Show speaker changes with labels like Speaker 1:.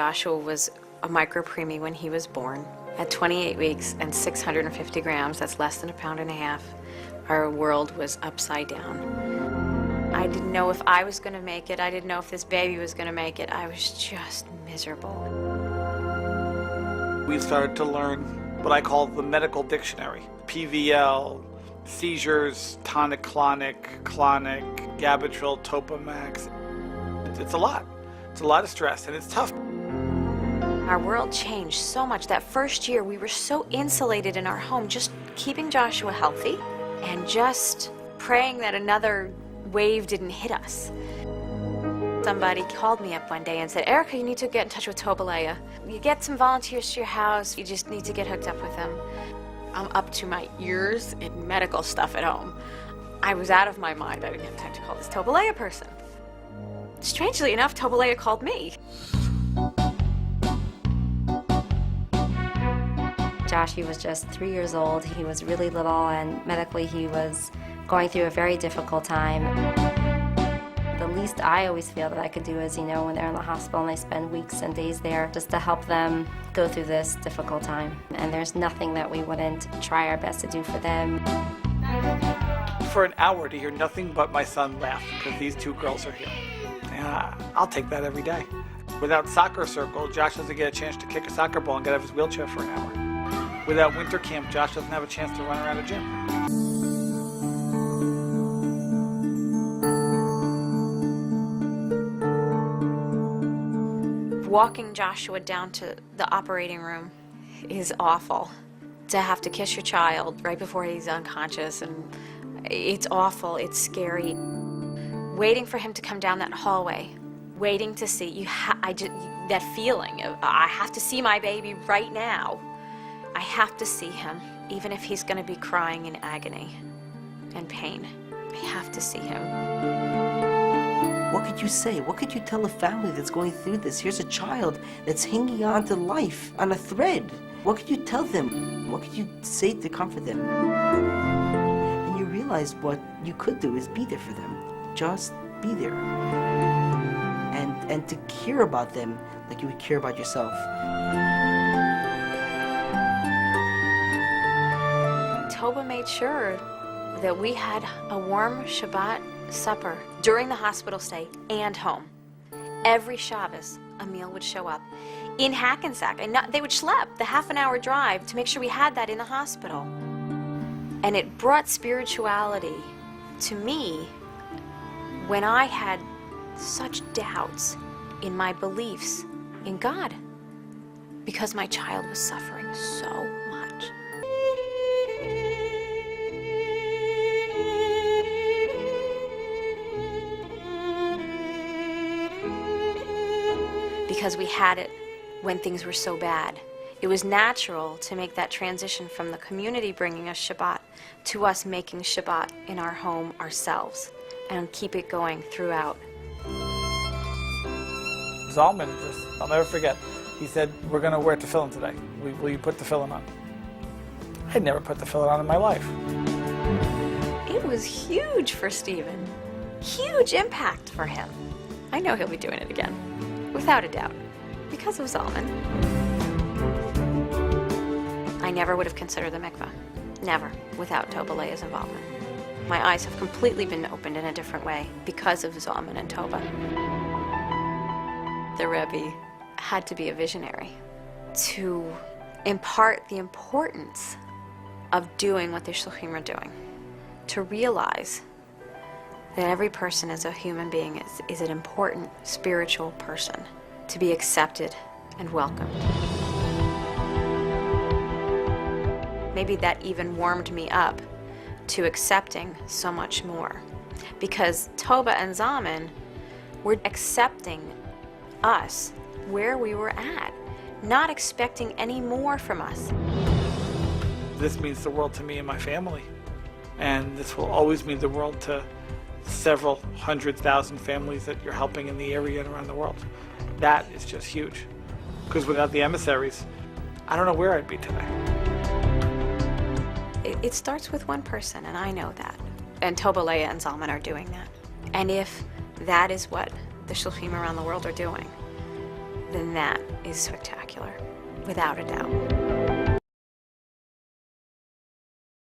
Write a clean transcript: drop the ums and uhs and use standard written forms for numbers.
Speaker 1: Joshua was a micropreemie when he was born. At 28 weeks and 650 grams, that's less than 1.5 pounds, our world was upside down. I didn't know if I was going to make it. I didn't know if this baby was going to make it. I was just miserable.
Speaker 2: We started to learn what I call the medical dictionary. PVL, seizures, tonic-clonic, Gabatril, Topamax. It's a lot. It's a lot of stress, and it's tough.
Speaker 1: Our world changed so much. That first year, we were so insulated in our home, just keeping Joshua healthy and just praying that another wave didn't hit us. Somebody called me up one day and said, Erica, you need to get in touch with Tobalea. You get some volunteers to your house, you just need to get hooked up with them. I'm up to my ears in medical stuff at home. I was out of my mind. I didn't have time to call this Tobalea person. Strangely enough, Tobalea called me.
Speaker 3: Josh, he was just 3 years old. He was really little, and medically he was going through a very difficult time. The least I always feel that I could do is, when they're in the hospital and they spend weeks and days there, just to help them go through this difficult time. And there's nothing that we wouldn't try our best to do for them.
Speaker 2: For an hour to hear nothing but my son laugh because these two girls are here. Yeah, I'll take that every day. Without soccer circle, Josh doesn't get a chance to kick a soccer ball and get out of his wheelchair for an hour. Without winter camp, Josh doesn't have a chance to run around a gym.
Speaker 1: Walking Joshua down to the operating room is awful. To have to kiss your child right before he's unconscious, and it's awful, it's scary. Waiting for him to come down that hallway, waiting to see, that feeling of, I have to see my baby right now. I have to see him, even if he's going to be crying in agony and pain. I have to see him.
Speaker 4: What could you say? What could you tell a family that's going through this? Here's a child that's hanging on to life on a thread. What could you tell them? What could you say to comfort them? And you realize what you could do is be there for them. Just be there. And to care about them like you would care about yourself.
Speaker 1: Toba made sure that we had a warm Shabbat supper during the hospital stay and home. Every Shabbos, a meal would show up in Hackensack, and they would schlep the half-an-hour drive to make sure we had that in the hospital. And it brought spirituality to me when I had such doubts in my beliefs in God, because my child was suffering so much. Because we had it when things were so bad. It was natural to make that transition from the community bringing us Shabbat to us making Shabbat in our home ourselves and keep it going throughout.
Speaker 2: Zalman, I'll never forget, he said, we're going to wear tefillin today. Will you put tefillin on? I'd never put tefillin on in my life.
Speaker 1: It was huge for Stephen. Huge impact for him. I know he'll be doing it again, without a doubt, because of Zalman. I never would have considered the mikveh. Never, without Tobalea's involvement. My eyes have completely been opened in a different way because of Zalman and Toba. The Rebbe had to be a visionary to impart the importance of doing what the Shluchim are doing, to realize that every person as a human being is an important spiritual person to be accepted and welcomed. Maybe that even warmed me up to accepting so much more, because Toba and Zalman were accepting us where we were at, not expecting any more from us.
Speaker 2: This means the world to me and my family, and this will always mean the world to several 100,000 families that you're helping in the area and around the world. That is just huge, because without the emissaries, I don't know where I'd be today.
Speaker 1: It starts with one person, and I know that. And Tobalea and Zalman are doing that. And if that is what the Shluchim around the world are doing, then that is spectacular, without a doubt.